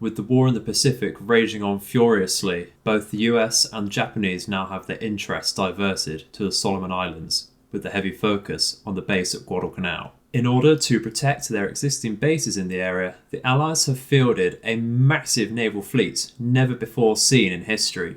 With the war in the Pacific raging on furiously, both the US and the Japanese now have their interests diverted to the Solomon Islands, with a heavy focus on the base at Guadalcanal. In order to protect their existing bases in the area, the Allies have fielded a massive naval fleet never before seen in history.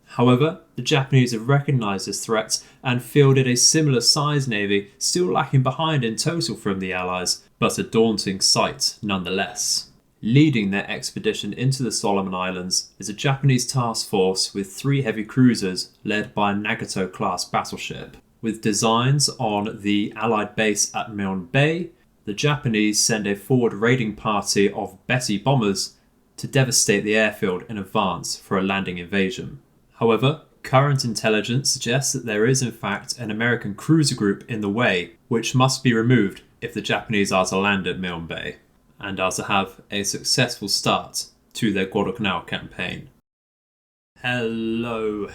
However, the Japanese have recognised this threat and fielded a similar sized navy, still lacking behind in total from the Allies, but a daunting sight nonetheless. Leading their expedition into the Solomon Islands is a Japanese task force with 3 heavy cruisers led by a Nagato-class battleship. With designs on the Allied base at Milne Bay, the Japanese send a forward raiding party of Betty bombers to devastate the airfield in advance for a landing invasion. However, current intelligence suggests that there is in fact an American cruiser group in the way, which must be removed if the Japanese are to land at Milne Bay and are to have a successful start to their Guadalcanal campaign. Hello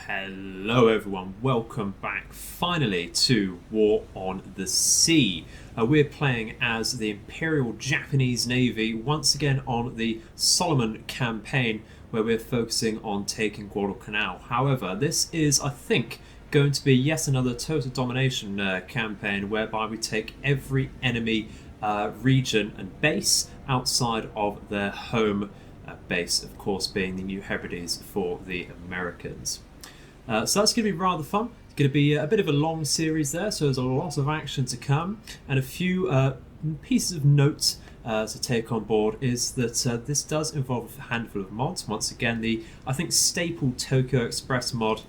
everyone, welcome back finally to War on the Sea. We're playing as the Imperial Japanese Navy once again on the Solomon campaign, where we're focusing on taking Guadalcanal. However, this is, I think, going to be yet another Total Domination campaign whereby we take every enemy region and base outside of their home base, of course being the New Hebrides for the Americans. So that's going to be rather fun. It's going to be a bit of a long series there, so there's a lot of action to come, and a few pieces of note to take on board is that this does involve a handful of mods. Once again, the, I think, staple Tokyo Express mod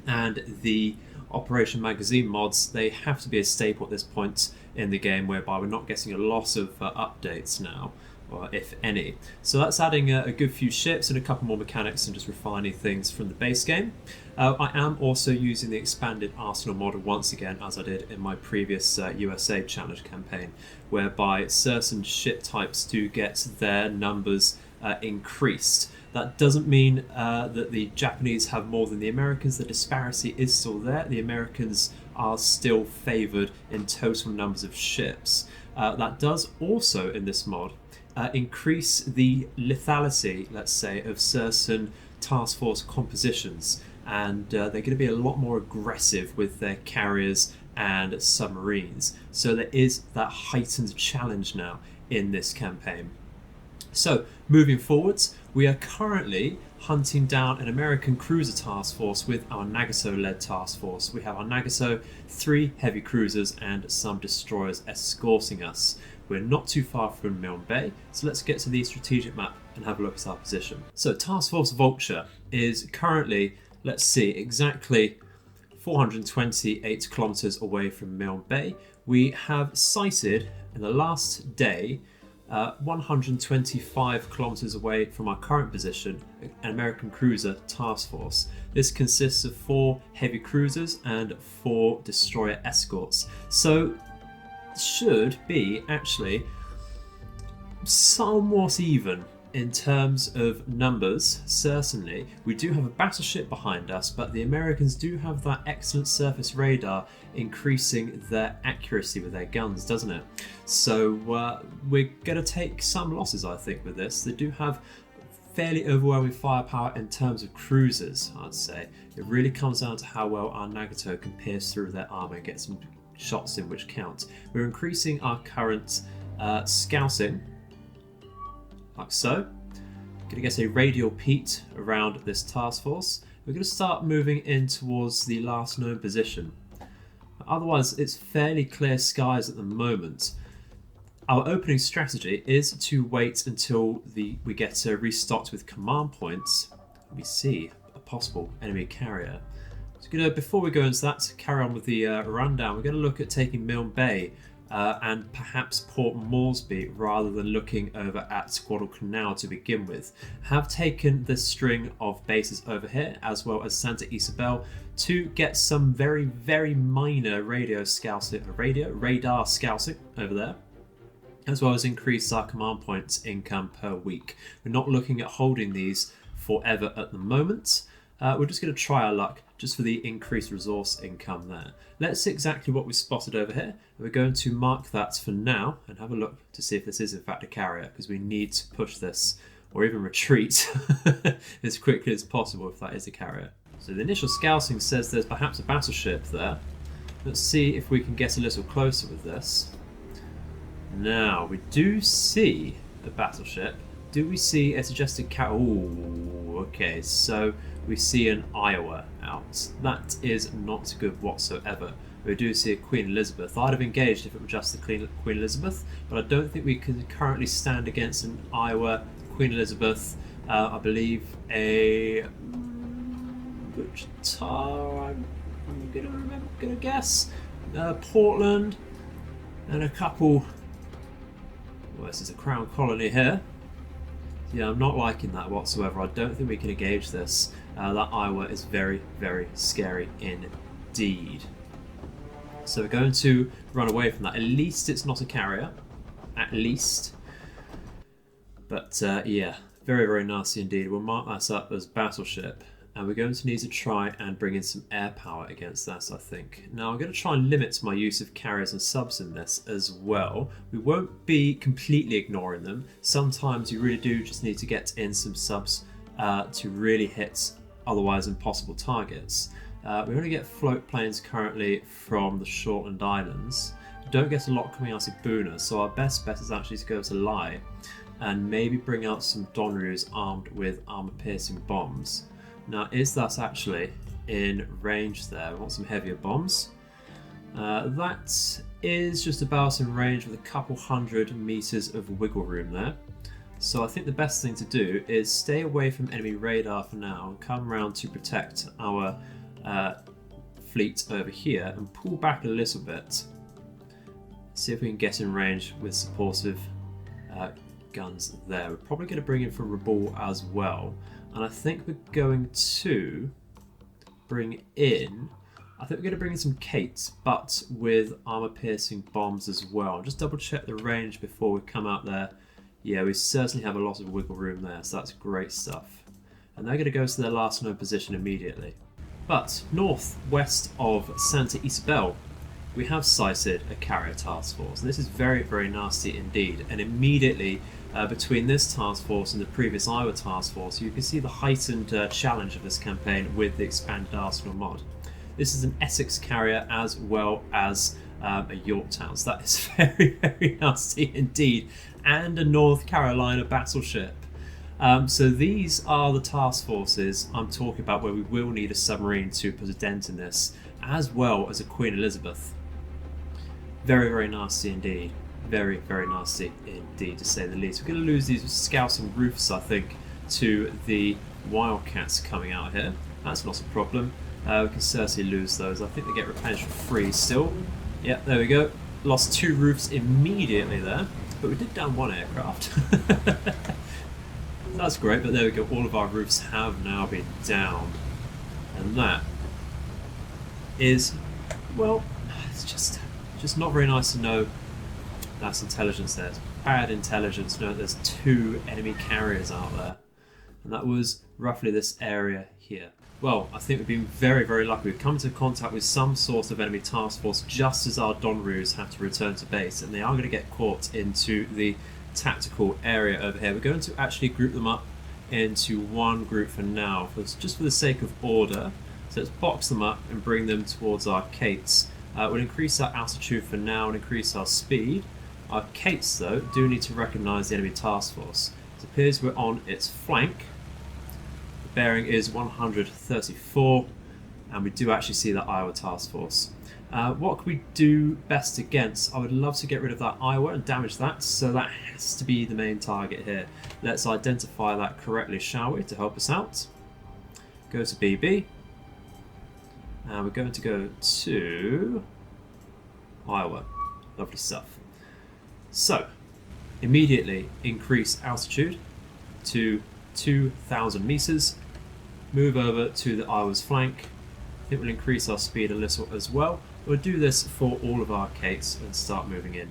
and the Operation Magazine mods, they have to be a staple at this point in the game, whereby we're not getting a lot of updates now, or if any. So that's adding a good few ships and a couple more mechanics and just refining things from the base game. I am also using the expanded Arsenal model once again, as I did in my previous USA Challenge campaign, whereby certain ship types do get their numbers increased. That doesn't mean that the Japanese have more than the Americans. The disparity is still there. The Americans are still favoured in total numbers of ships. That does also, in this mod, increase the lethality, let's say, of certain task force compositions. And they're going to be a lot more aggressive with their carriers and submarines. So there is that heightened challenge now in this campaign. So, moving forwards, we are currently hunting down an American cruiser task force with our Nagato-led task force. We have our Nagato, 3 heavy cruisers and some destroyers escorting us. We're not too far from Milne Bay, so let's get to the strategic map and have a look at our position. So, Task Force Vulture is currently, let's see, exactly 428 kilometers away from Milne Bay. We have sighted in the last day 125 kilometers away from our current position, an American cruiser task force. This consists of 4 heavy cruisers and 4 destroyer escorts. So should be actually somewhat even in terms of numbers. Certainly we do have a battleship behind us, but the Americans do have that excellent surface radar, increasing their accuracy with their guns, doesn't it? So we're going to take some losses, I think, with this. They do have fairly overwhelming firepower in terms of cruisers, I'd say. It really comes down to how well our Nagato can pierce through their armour and get some shots in which count. We're increasing our current scouting, like so. Going to get a radial peat around this task force. We're going to start moving in towards the last known position. Otherwise, it's fairly clear skies at the moment. Our opening strategy is to wait until we get restocked with command points. We see a possible enemy carrier. So before we go into that, carry on with the rundown. We're going to look at taking Milne Bay and perhaps Port Moresby rather than looking over at Guadalcanal to begin with. Have taken this string of bases over here as well as Santa Isabel to get some very, very minor radar scouting over there, as well as increase our command points income per week. We're not looking at holding these forever at the moment. We're just going to try our luck just for the increased resource income there. Let's see exactly what we spotted over here. We're going to mark that for now and have a look to see if this is in fact a carrier, because we need to push this or even retreat as quickly as possible if that is a carrier. So the initial scouting says there's perhaps a battleship there. Let's see if we can get a little closer with this. Now, we do see a battleship. Do we see a suggested Ooh, okay, so we see an Iowa out. That is not good whatsoever. We do see a Queen Elizabeth. I'd have engaged if it were just the Queen Elizabeth, but I don't think we can currently stand against an Iowa, Queen Elizabeth, I believe a Wichita, I'm gonna guess, Portland, and a couple. Well, this is a Crown Colony here. Yeah, I'm not liking that whatsoever. I don't think we can engage this. That Iowa is very, very scary indeed. So we're going to run away from that. At least it's not a carrier. At least. But yeah, very, very nasty indeed. We'll mark that up as battleship. And we're going to need to try and bring in some air power against that, I think. Now, I'm going to try and limit my use of carriers and subs in this as well. We won't be completely ignoring them. Sometimes you really do just need to get in some subs to really hit otherwise impossible targets. We only get float planes currently from the Shortland Islands. We don't get a lot coming out of Boona, so our best bet is actually to go to Lai and maybe bring out some Donroos armed with armor-piercing bombs. Now, is that actually in range there? We want some heavier bombs. That is just about in range with a couple 100 meters of wiggle room there. So I think the best thing to do is stay away from enemy radar for now and come around to protect our fleet over here and pull back a little bit. See if we can get in range with supportive guns there. We're probably going to bring in for Rabul as well. And I think we're going to bring in, some Kates, but with armor-piercing bombs as well. Just double check the range before we come out there. Yeah, we certainly have a lot of wiggle room there, so that's great stuff. And they're going to go to their last known position immediately. But northwest of Santa Isabel, we have sighted a carrier task force. And this is very, very nasty indeed. And immediately between this task force and the previous Iowa task force, you can see the heightened challenge of this campaign with the expanded arsenal mod. This is an Essex carrier as well as a Yorktown, so that is very, very nasty indeed, and a North Carolina battleship. So these are the task forces I'm talking about where we will need a submarine to put a dent in this, as well as a Queen Elizabeth. Very, very nasty indeed. Very, very nasty indeed, to say the least. We're going to lose these scouting roofs, I think, to the Wildcats coming out here. That's not a problem. We can certainly lose those. I think they get replenished for free still. Yep, there we go. Lost 2 roofs immediately there, but we did down 1 aircraft. That's great, but there we go. All of our roofs have now been downed. And that is, well, it's just not very nice to know. That's intelligence there. It's bad intelligence to know that there's 2 enemy carriers out there. And that was roughly this area here. Well, I think we've been very, very lucky. We've come into contact with some sort of enemy task force just as our Donroos have to return to base, and they are going to get caught into the tactical area over here. We're going to actually group them up into one group for now, just for the sake of order. So let's box them up and bring them towards our Kates. We'll increase our altitude for now and increase our speed. Our Kates, though, do need to recognise the enemy task force. It appears we're on its flank. The bearing is 134, and we do actually see that Iowa task force. What can we do best against? I would love to get rid of that Iowa and damage that, so that has to be the main target here. Let's identify that correctly, shall we, to help us out. Go to BB. And we're going to go to Iowa. Lovely stuff. So, immediately increase altitude to 2,000 meters. Move over to the Iowa's flank. I think we'll increase our speed a little as well. We'll do this for all of our Kates and start moving in.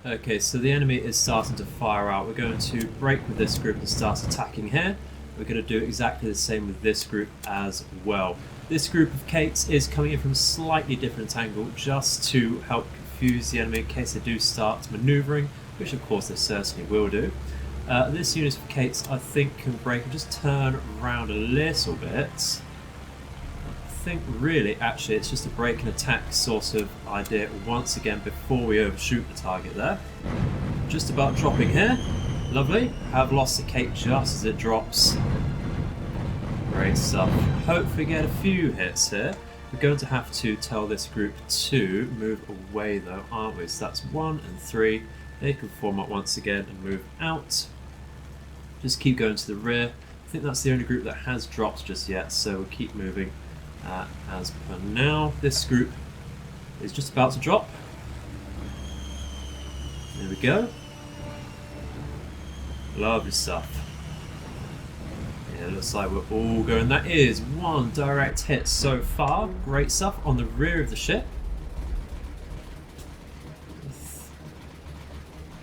Okay, so the enemy is starting to fire out. We're going to break with this group and start attacking here. We're going to do exactly the same with this group as well. This group of Kates is coming in from a slightly different angle just to help confuse the enemy in case they do start manoeuvring, which of course they certainly will do. This unificates, I think, can break and just turn around a little bit. I think really, actually, it's just a break and attack sort of idea once again before we overshoot the target there. Just about dropping here. Lovely. Have lost the cape just as it drops. Great stuff. Hopefully get a few hits here. We're going to have to tell this group to move away though, aren't we? So that's 1 and 3. They can form up once again and move out. Just keep going to the rear. I think that's the only group that has dropped just yet, so we'll keep moving as per now. This group is just about to drop. There we go. Lovely stuff. Yeah, looks like we're all going. That is one direct hit so far. Great stuff on the rear of the ship.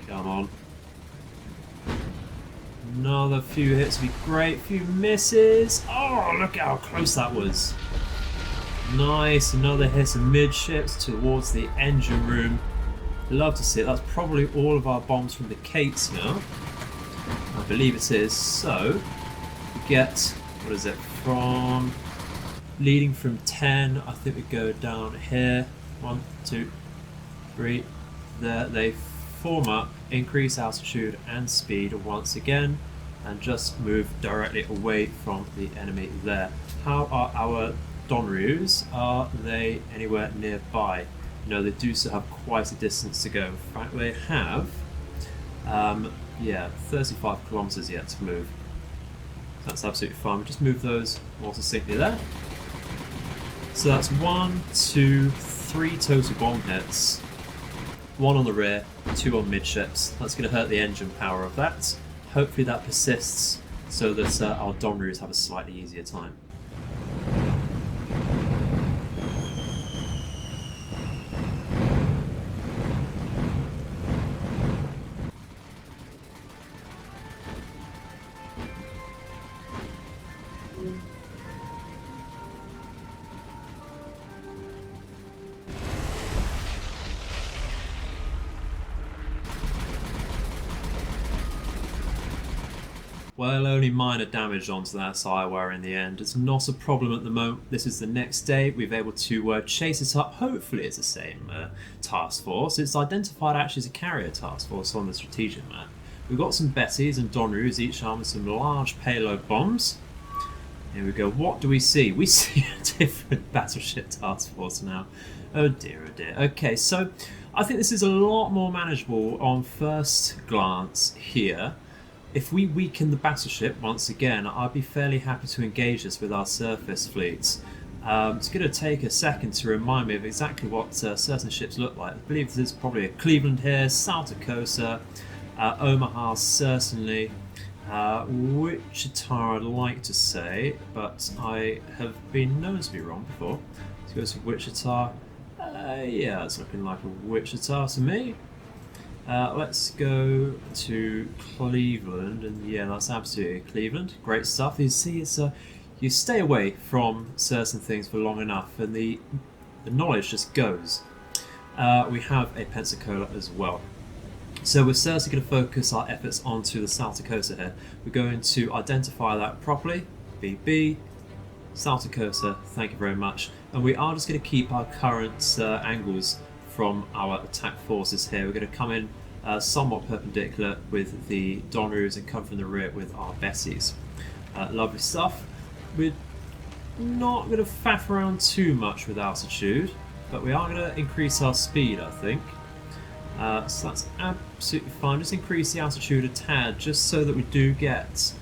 Come on. Another few hits would be great. Few misses. Oh, look how close that was. Nice. Another hit amidships towards the engine room. Love to see it. That's probably all of our bombs from the Kates now. I believe it is. So, we get, what is it, from leading from 10, I think we go down here. 1, 2, 3. There, they form up, increase altitude and speed once again, and just move directly away from the enemy there. How are our Donryus? Are they anywhere nearby? No, they do still have quite a distance to go. In fact, they have, yeah, 35 kilometers yet to move. That's absolutely fine. We'll just move those more succinctly there. So that's 1, 2, 3 total bomb hits. 1 on the rear, 2 on midships. That's going to hurt the engine power of that. Hopefully that persists so that our Donryus have a slightly easier time. Well, only minor damage onto that Sirewire in the end. It's not a problem at the moment. This is the next day. We've been able to chase it up. Hopefully it's the same task force. It's identified actually as a carrier task force on the strategic map. We've got some Bettys and Donryus, each armed with some large payload bombs. Here we go. What do we see? We see a different Battleship task force now. Oh dear, oh dear. Okay, so I think this is a lot more manageable on first glance here. If we weaken the Battleship once again, I'd be fairly happy to engage this with our surface fleets. It's going to take a second to remind me of exactly what certain ships look like. I believe there's probably a Cleveland here, South Dakota, Omaha certainly, Wichita I'd like to say, but I have been known to be wrong before. Let's go to Wichita. Yeah, it's looking like a Wichita to me. Let's go to Cleveland, and yeah, that's absolutely Cleveland. Great stuff. You see, it's you stay away from certain things for long enough, and the knowledge just goes. We have a Pensacola as well. So we're certainly going to focus our efforts onto the South Dakota here. We're going to identify that properly. BB, South Dakota, thank you very much. And we are just going to keep our current angles from our attack forces here. We're going to come in somewhat perpendicular with the Donryus and come from the rear with our Bettys. Lovely stuff. We're not going to faff around too much with altitude, but we are going to increase our speed, I think. So that's absolutely fine. Just increase the altitude a tad, just so that we do get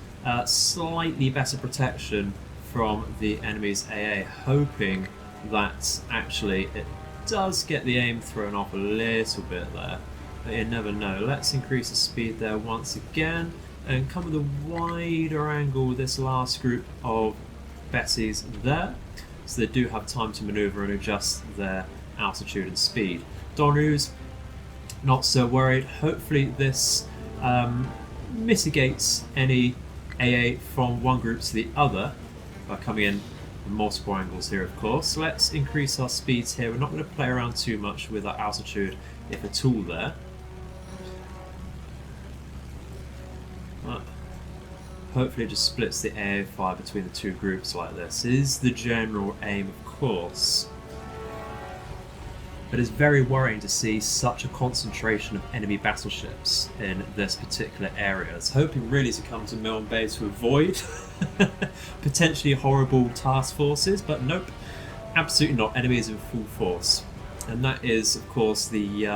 slightly better protection from the enemy's AA, hoping that actually it does get the aim thrown off a little bit there, but you never know. Let's increase the speed there once again and come with a wider angle with this last group of Bettys there, so they do have time to maneuver and adjust their altitude and speed. Donryus, not so worried. Hopefully this mitigates any AA from one group to the other by coming in multiple angles here, of course. Let's increase our speeds here. We're not going to play around too much with our altitude, if at all, there. Hopefully it just splits the AA fire between the two groups like this. Is the general aim, of course. But it's very worrying to see such a concentration of enemy battleships in this particular area. I was hoping really to come to Milne Bay to avoid potentially horrible task forces, but nope, absolutely not. Enemies in full force. And that is, of course, the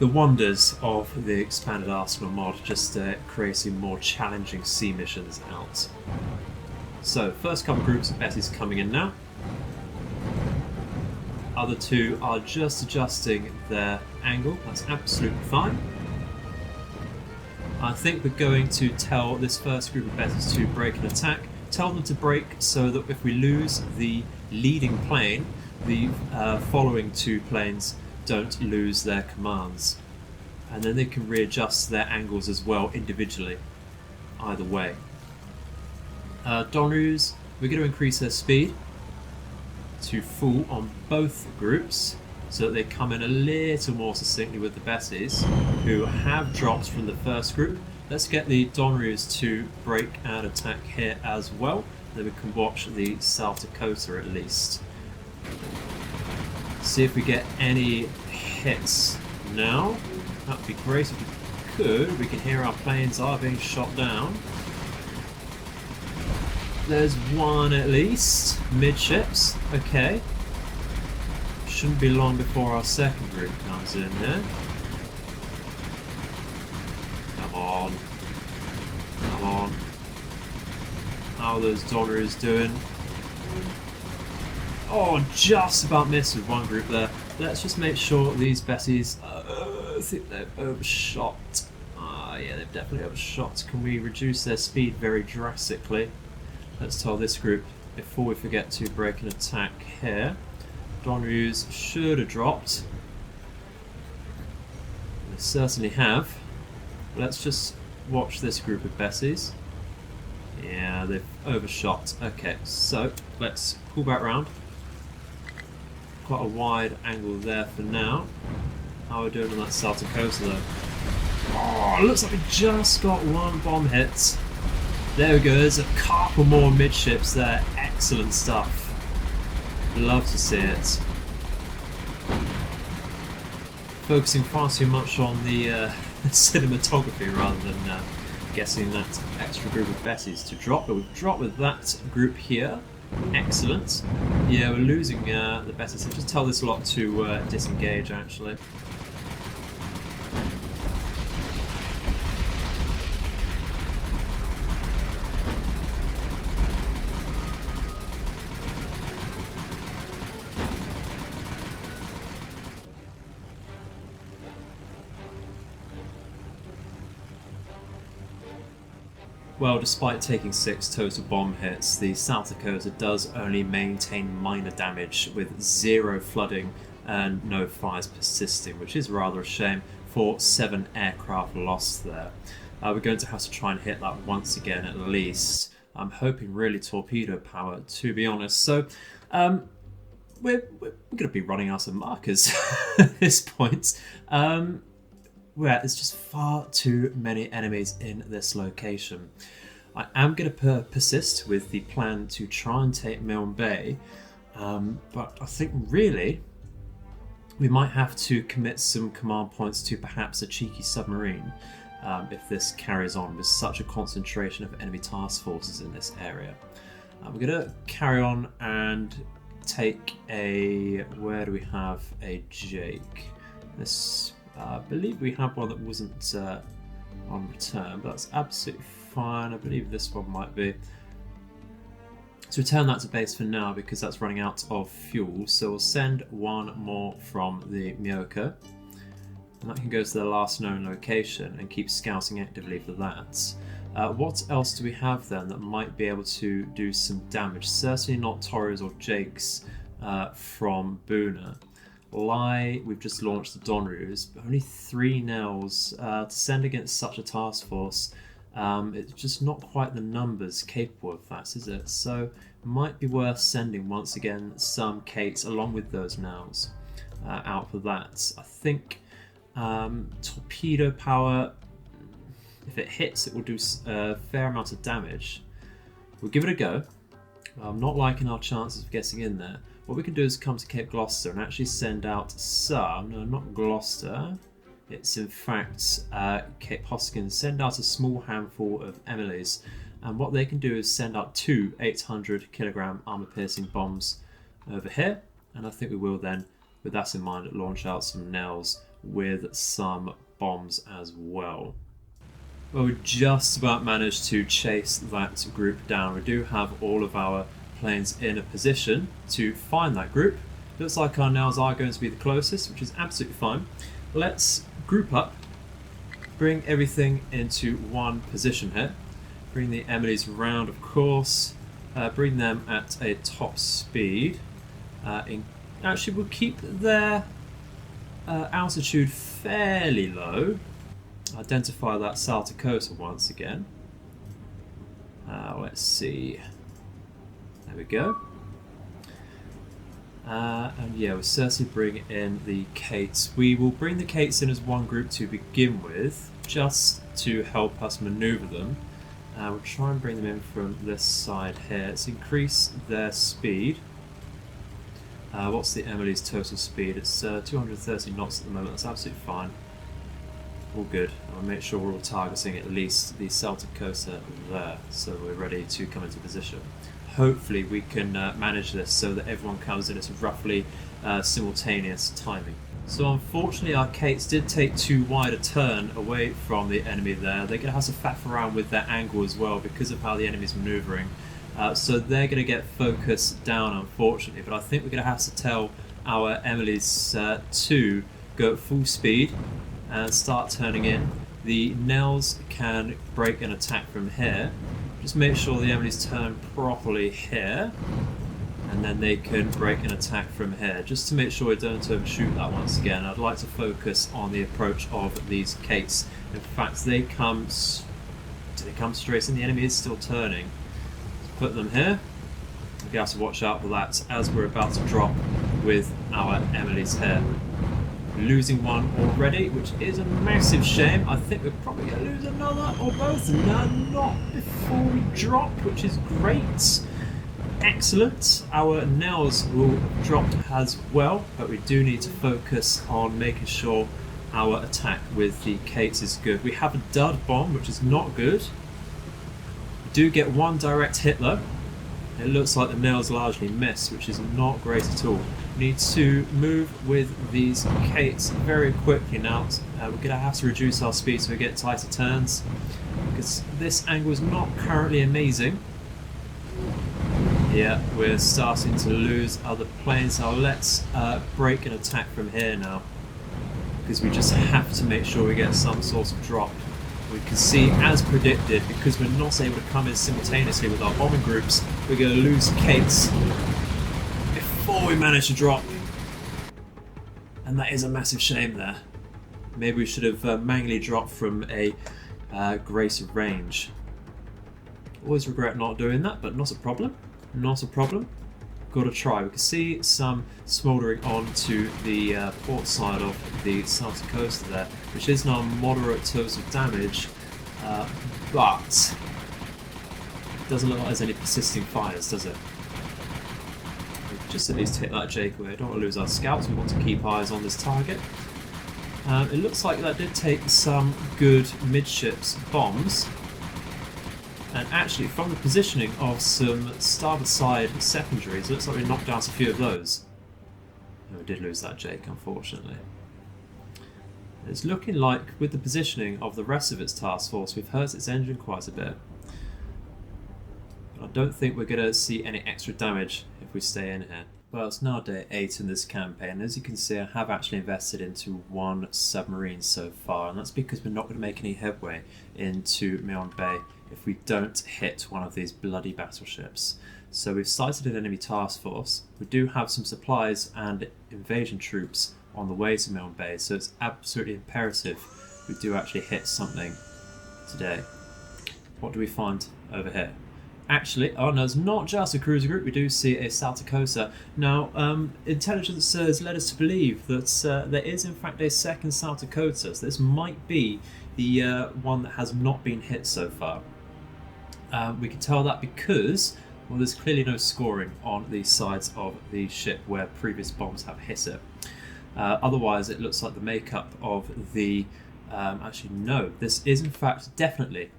wonders of the expanded arsenal mod, just creating more challenging sea missions out. So, first couple of groups of Betties coming in now. Other two are just adjusting their angle. That's absolutely fine. I think we're going to tell this first group of Betties to break an attack. Tell them to break so that if we lose the leading plane, the following two planes don't lose their commands. And then they can readjust their angles as well individually, either way. Donrus, we're going to increase their speed to full on both groups so that they come in a little more succinctly with the Betties, who have dropped from the first group. Let's get the Donrus to break and attack here as well, then we can watch the South Dakota at least. See if we get any hits now. That would be great if we could. We can hear our planes are being shot down. There's one at least. Midships. Okay. Shouldn't be long before our second group comes in here. Come on. Come on. How are those Donrus doing? Oh, just about missed with one group there. Let's just make sure these Betties, I think they've overshot. Yeah, they've definitely overshot. Can we reduce their speed very drastically? Let's tell this group, before we forget to break an attack here. Donrus should have dropped. They certainly have. Let's just watch this group of Betties. Yeah, they've overshot. Okay, so let's pull back round. Quite a wide angle there for now. How are we doing on that South Dakota though? Oh, looks like we just got one bomb hit. There we go, there's a couple more midships there. Excellent stuff. Love to see it. Focusing far too much on the cinematography rather than getting that extra group of Betties to drop. But we've dropped with that group here. Excellent. Yeah, we're losing the Betties. So just tell this lot to disengage actually. Well, despite taking 6 total bomb hits, the South Dakota does only maintain minor damage with 0 flooding and no fires persisting, which is rather a shame for 7 aircraft lost there. We're going to have to try and hit that once again at least. I'm hoping really torpedo power, to be honest. So we're going to be running out of markers at this point. Where there's just far too many enemies in this location. I am going to persist with the plan to try and take Milne Bay, but I think really we might have to commit some command points to perhaps a cheeky submarine if this carries on with such a concentration of enemy task forces in this area. We're going to carry on and take a... where do we have a Jake? This... I believe we have one that wasn't on return, but that's absolutely fine. I believe this one might be. So return that to base for now because that's running out of fuel. So we'll send one more from the Myoka. And that can go to the last known location and keep scouting actively for that. What else do we have then that might be able to do some damage? Certainly not Torres or Jakes from Boona. Lie, we've just launched the Donrus, but only 3 nails to send against such a task force. It's just not quite the numbers capable of that, is it? So might be worth sending once again some Kates along with those nows out for that. I think torpedo power, if it hits, it will do a fair amount of damage. We'll give it a go. I'm not liking our chances of getting in there. What we can do is come to Cape Gloucester and actually send out some, no, not Gloucester, it's in fact Cape Hoskins, send out a small handful of Emily's, and what they can do is send out 2 800 kilogram armor piercing bombs over here, and I think we will then, with that in mind, launch out some nails with some bombs as well. Well, we just about managed to chase that group down. We do have all of our planes in a position to find that group. Looks like our nails are going to be the closest, which is absolutely fine. Let's group up, bring everything into one position here. Bring the Emily's round, of course. Bring them at a top speed. Actually, we'll keep their altitude fairly low. Identify that South Dakota once again. Let's see. There we go. And yeah, we'll certainly bring in the Kates. We will bring the Kates in as one group to begin with, just to help us maneuver them. We'll try and bring them in from this side here. Let's increase their speed. What's the Emily's total speed? It's 230 knots at the moment. That's absolutely fine. All good. I'll make sure we're all targeting at least the South Dakota there, so we're ready to come into position. Hopefully we can manage this so that everyone comes in at a roughly simultaneous timing. So unfortunately our Kates did take too wide a turn away from the enemy there. They're going to have to faff around with their angle as well because of how the enemy's manoeuvring. So they're going to get focused down, unfortunately, but I think we're going to have to tell our Emily's to go at full speed and start turning in. The Nels can break an attack from here. Just make sure the Emily's turn properly here, and then they can break an attack from here, just to make sure we don't overshoot that once again. I'd like to focus on the approach of these Kates. In fact, they come straight in, the enemy is still turning. Let's put them here. We have to watch out for that as we're about to drop with our Emily's here. Losing one already, which is a massive shame. I think we're probably going to lose another or both. No, not before we drop, which is great. Excellent. Our nails will drop as well, but we do need to focus on making sure our attack with the Kates is good. We have a dud bomb, which is not good. We do get one direct hit though. It looks like the nails largely miss, which is not great at all. We need to move with these Kates very quickly now. We're going to have to reduce our speed so we get tighter turns, because this angle is not currently amazing. Yeah, we're starting to lose other planes. Now let's break an attack from here now, because we just have to make sure we get some sort of drop. We can see, as predicted, because we're not able to come in simultaneously with our bombing groups, we're going to lose Kates before we manage to drop. And that is a massive shame there. Maybe we should have manually dropped from a greater range. Always regret not doing that, but not a problem. Not a problem. Got to try. We can see some smouldering onto the port side of the South Dakota there, which is now moderate total damage, but it doesn't look like there's any persisting fires, does it? Just at least hit that Jake away. I don't want to lose our scouts. We want to keep eyes on this target. It looks like that did take some good midships bombs. And actually, from the positioning of some starboard side secondaries, it looks like we knocked out a few of those. Oh, we did lose that Jake, unfortunately. It's looking like, with the positioning of the rest of its task force, we've hurt its engine quite a bit. But I don't think we're going to see any extra damage if we stay in here. Well, it's now day 8 in this campaign. As you can see, I have actually invested into one submarine so far, and that's because we're not going to make any headway into Milne Bay if we don't hit one of these bloody battleships. So we've sighted an enemy task force. We do have some supplies and invasion troops on the way to Milne Bay, so it's absolutely imperative we do actually hit something today. What do we find over here? Actually, oh no, it's not just a cruiser group. We do see a Saltacosa. Now, intelligence has led us to believe that there is in fact a second Saltacosa. So this might be the one that has not been hit so far. We can tell that because, well, there's clearly no scoring on the sides of the ship where previous bombs have hit it. Otherwise, it looks like the makeup of the... actually, no, this is in fact definitely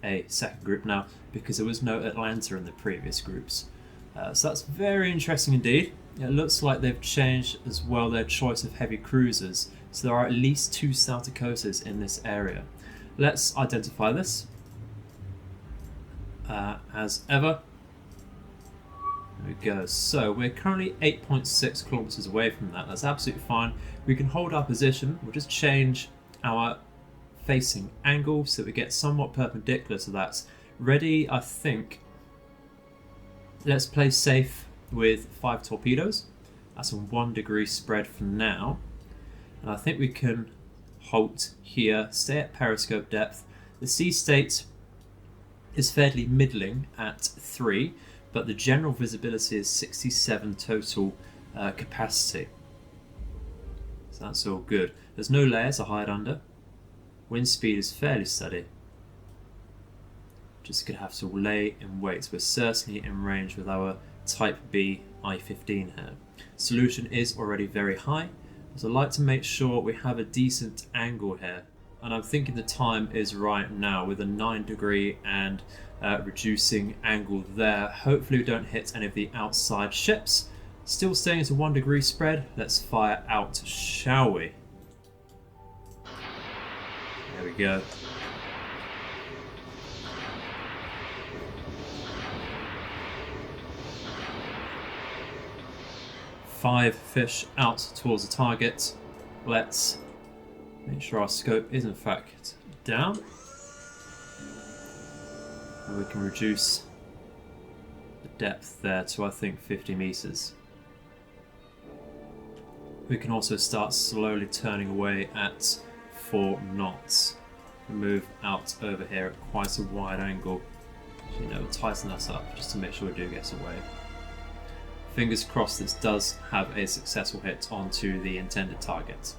a second group now, because there was no Atlanta in the previous groups. So that's very interesting indeed. It looks like they've changed as well their choice of heavy cruisers, so there are at least 2 Saltacosas in this area. Let's identify this. As ever. There we go. So we're currently 8.6 kilometers away from that. That's absolutely fine. We can hold our position. We'll just change our facing angle so that we get somewhat perpendicular to that. Ready, I think. Let's play safe with 5 torpedoes. That's a 1 degree spread for now. And I think we can halt here, stay at periscope depth. The sea state is fairly middling at 3, but the general visibility is 67 total capacity. So that's all good. There's no layers to hide under. Wind speed is fairly steady. Just going to have to lay in wait. We're certainly in range with our Type B I-15 here. Solution is already very high, so I'd like to make sure we have a decent angle here. And I'm thinking the time is right now with a 9 degree and reducing angle there. Hopefully we don't hit any of the outside ships. Still staying at a 1 degree spread. Let's fire out, shall we? There we go. Five fish out towards the target. Let's make sure our scope is in fact down. And we can reduce the depth there to, I think, 50 meters. We can also start slowly turning away at 4 knots. Move out over here at quite a wide angle. So, we'll tighten that up just to make sure we do get away. Fingers crossed this does have a successful hit onto the intended target.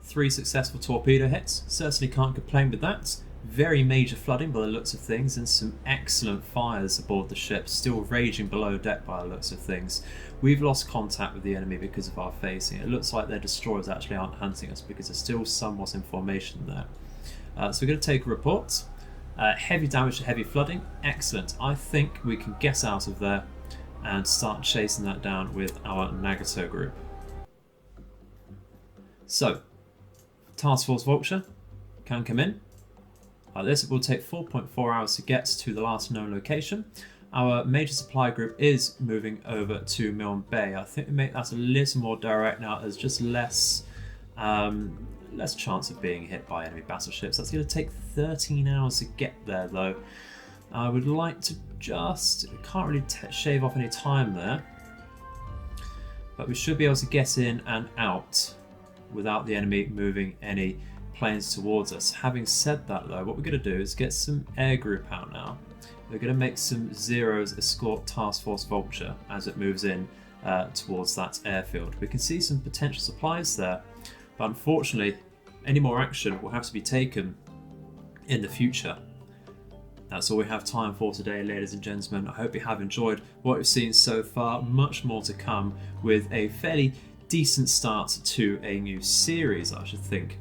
Three successful torpedo hits, certainly can't complain with that. Very major flooding by the looks of things, and some excellent fires aboard the ship, still raging below deck by the looks of things. We've lost contact with the enemy because of our facing. It looks like their destroyers actually aren't hunting us because there's still somewhat in formation there. So we're going to take a report. Heavy damage to heavy flooding, excellent. I think we can get out of there and start chasing that down with our Nagato group. So, Task Force Vulture can come in. Like this, it will take 4.4 hours to get to the last known location. Our major supply group is moving over to Milne Bay. I think we make that a little more direct now. There's just less chance of being hit by enemy battleships. That's going to take 13 hours to get there, though. I would like to can't really shave off any time there, but we should be able to get in and out without the enemy moving any planes towards us. Having said that, though, what we're going to do is get some air group out now. We're going to make some Zeros escort Task Force Vulture as it moves in towards that airfield. We can see some potential supplies there, but unfortunately any more action will have to be taken in the future. That's all we have time for today, ladies and gentlemen. I hope you have enjoyed what we've seen so far. Much more to come with a fairly decent start to a new series, I should think.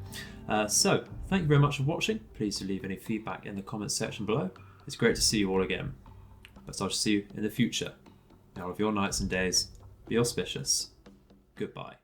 So, thank you very much for watching. Please do leave any feedback in the comments section below. It's great to see you all again. but I shall see you in the future. May all of your nights and days be auspicious. Goodbye.